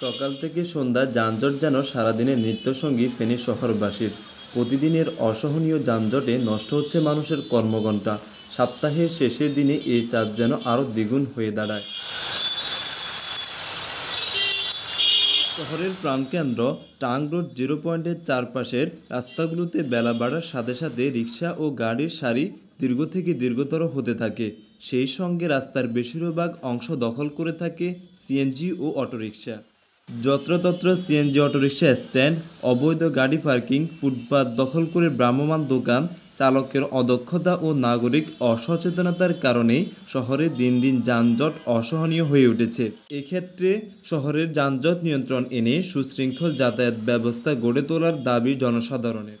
সকাল থেকে সন্ধ্যা যানজট যেন সারাদিনের নিত্যসঙ্গী ফেনী শহরবাসীর। প্রতিদিনের অসহনীয় যানজটে নষ্ট হচ্ছে মানুষের কর্মঘণ্টা। সপ্তাহের শেষের দিনে এই চাপ যেন আরও দ্বিগুণ হয়ে দাঁড়ায়। শহরের প্রাণকেন্দ্র টাং রোড 0 পয়েন্টের চারপাশের রাস্তাগুলোতে বেলা বাড়ার সাথে সাথে রিকশা ও গাড়ির সারি দীর্ঘ থেকে দীর্ঘতর হতে থাকে। সেই সঙ্গে রাস্তার বেশিরভাগ অংশ দখল করে থাকে সিএনজি ও অটোরিকশা। যত্রতত্র সিএনজি অটোরিকশা স্ট্যান্ড, অবৈধ গাড়ি পার্কিং, ফুটপাত দখল করে ভ্রাম্যমাণ দোকান, চালকের অদক্ষতা ও নাগরিক অসচেতনতার কারণেই শহরে দিন দিন যানজট অসহনীয় হয়ে উঠেছে। এক্ষেত্রে শহরের যানজট নিয়ন্ত্রণ এনে সুশৃঙ্খল যাতায়াত ব্যবস্থা গড়ে তোলার দাবি জনসাধারণের।